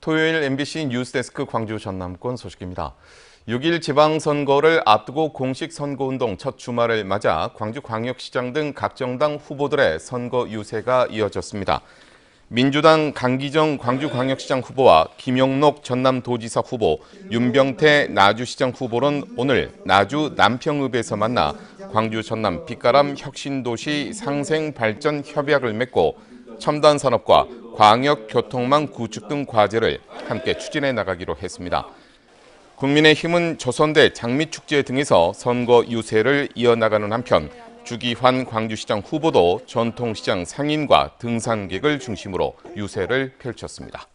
토요일 MBC 뉴스데스크 광주 전남권 소식입니다. 6일 지방선거를 앞두고 공식 선거운동 첫 주말을 맞아 광주광역시장 등 각 정당 후보들의 선거 유세가 이어졌습니다. 민주당 강기정 광주광역시장 후보와 김용록 전남도지사 후보, 윤병태 나주시장 후보는 오늘 나주 남평읍에서 만나 광주 전남 빛가람 혁신도시 상생발전 협약을 맺고 첨단산업과 광역교통망 구축 등 과제를 함께 추진해 나가기로 했습니다. 국민의힘은 조선대 장미축제 등에서 선거 유세를 이어나가는 한편 주기환 광주시장 후보도 전통시장 상인과 등산객을 중심으로 유세를 펼쳤습니다.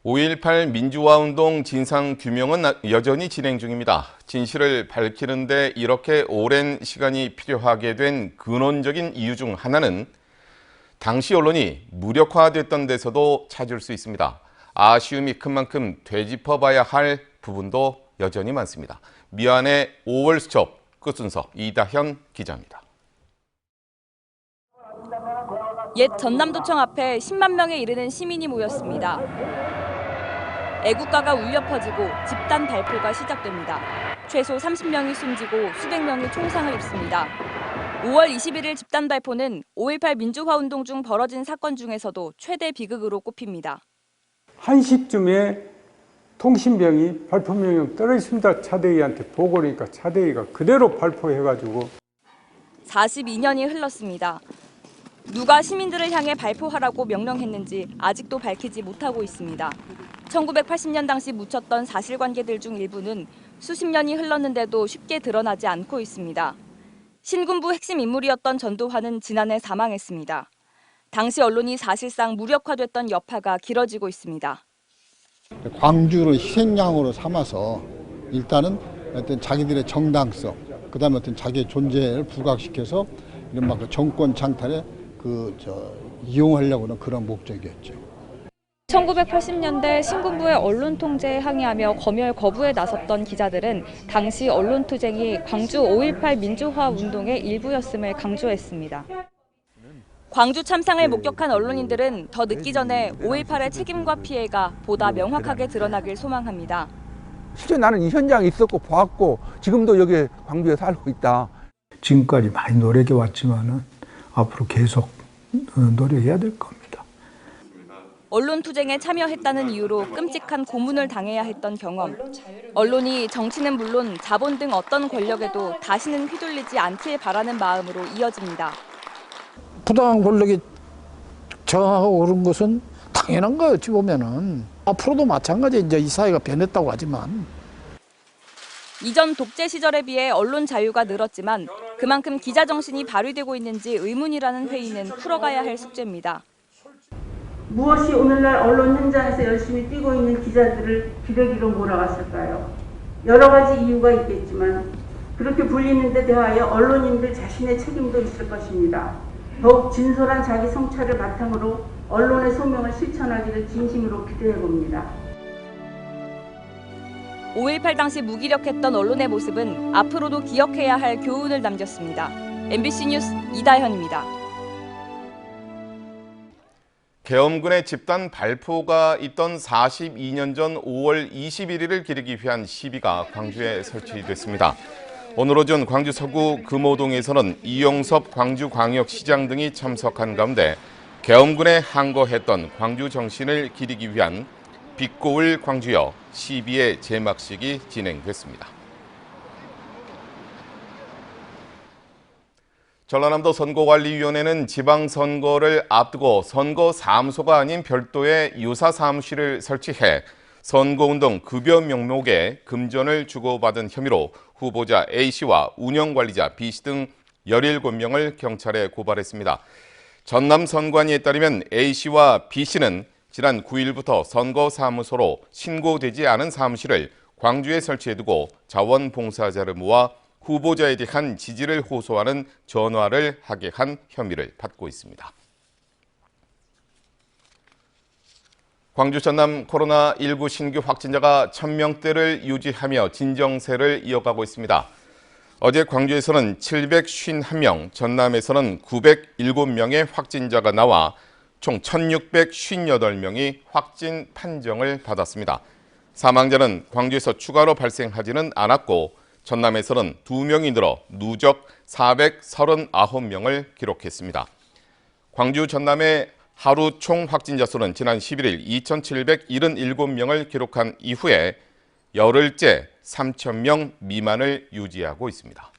(5.18) 민주화운동 진상규명은 여전히 진행 중입니다. 진실을 밝히는 데 이렇게 오랜 시간이 필요하게 된 근원적인 이유 중 하나는 당시 언론이 무력화됐던 데서도 찾을 수 있습니다. 아쉬움이 큰 만큼 되짚어봐야 할 부분도 여전히 많습니다. 미안의 5월 수첩 끝순서 이다현 기자입니다. 옛 전남도청 앞에 10만 명에 이르는 시민이 모였습니다. 애국가가 울려 퍼지고 집단 발표가 시작됩니다. 최소 30명이 숨지고 수백 명이 총상을 입습니다. 5월 21일 집단 발표는 5.18 민주화운동 중 벌어진 사건 중에서도 최대 비극으로 꼽힙니다. 1시쯤에 통신병이 발표 명령 떨어졌습니다. 차대위한테 보고하니까 차대위가 그대로 발표해가지고 42년이 흘렀습니다. 누가 시민들을 향해 발표하라고 명령했는지 아직도 밝히지 못하고 있습니다. 1980년 당시 묻혔던 사실관계들 중 일부는 수십 년이 흘렀는데도 쉽게 드러나지 않고 있습니다. 신군부 핵심 인물이었던 전두환은 지난해 사망했습니다. 당시 언론이 사실상 무력화됐던 여파가 길어지고 있습니다. 광주를 희생양으로 삼아서 일단은 어떤 자기들의 정당성, 그다음에 어떤 자기의 존재를 부각시켜서 이른바 그 정권 창탈에 이용하려고 하는 그런 목적이었죠. 1980년대 신군부의 언론 통제에 항의하며 검열 거부에 나섰던 기자들은 당시 언론투쟁이 광주 5.18 민주화 운동의 일부였음을 강조했습니다. 광주 참상을 목격한 언론인들은 더 늦기 전에 5.18의 책임과 피해가 보다 명확하게 드러나길 소망합니다. 실제 나는 이 현장에 있었고 보았고 지금도 여기 광주에 살고 있다. 지금까지 많이 노력해 왔지만은 앞으로 계속 노력해야 될 겁니다. 언론투쟁에 참여했다는 이유로 끔찍한 고문을 당해야 했던 경험. 언론이 정치는 물론 자본 등 어떤 권력에도 다시는 휘둘리지 않길 바라는 마음으로 이어집니다. 부당한 권력이 저항하고 오른 것은 당연한 거예요. 어찌 보면은. 앞으로도 마찬가지 이제 이 사회가 변했다고 하지만. 이전 독재 시절에 비해 언론 자유가 늘었지만 그만큼 기자 정신이 발휘되고 있는지 의문이라는 회의는 풀어가야 할 숙제입니다. 무엇이 오늘날 언론 현장에서 열심히 뛰고 있는 기자들을 기러기로 몰아갔을까요? 여러 가지 이유가 있겠지만 그렇게 불리는 데 대하여 언론인들 자신의 책임도 있을 것입니다. 더욱 진솔한 자기 성찰을 바탕으로 언론의 소명을 실천하기를 진심으로 기대해 봅니다. 5.18 당시 무기력했던 언론의 모습은 앞으로도 기억해야 할 교훈을 남겼습니다. MBC 뉴스 이다현입니다. 계엄군의 집단 발포가 있던 42년 전 5월 21일을 기리기 위한 시비가 광주에 설치됐습니다. 오늘 오전 광주 서구 금호동에서는 이용섭 광주광역시장 등이 참석한 가운데 계엄군에 항거했던 광주 정신을 기리기 위한 빛고울 광주여 시비의 제막식이 진행됐습니다. 전라남도 선거관리위원회는 지방선거를 앞두고 선거사무소가 아닌 별도의 유사사무실을 설치해 선거운동 급여 명목에 금전을 주고받은 혐의로 후보자 A씨와 운영관리자 B씨 등 17명을 경찰에 고발했습니다. 전남선관위에 따르면 A씨와 B씨는 지난 9일부터 선거사무소로 신고되지 않은 사무실을 광주에 설치해두고 자원봉사자를 모아 후보자에 대한 지지를 호소하는 전화를 하게 한 혐의를 받고 있습니다. 광주 전남 코로나19 신규 확진자가 1000명대를 유지하며 진정세를 이어가고 있습니다. 어제 광주에서는 751명, 전남에서는 907명의 확진자가 나와 총 1658명이 확진 판정을 받았습니다. 사망자는 광주에서 추가로 발생하지는 않았고 전남에서는 2명이 늘어 누적 439명을 기록했습니다. 광주 전남의 하루 총 확진자 수는 지난 11일 2,777명을 기록한 이후에 열흘째 3,000명 미만을 유지하고 있습니다.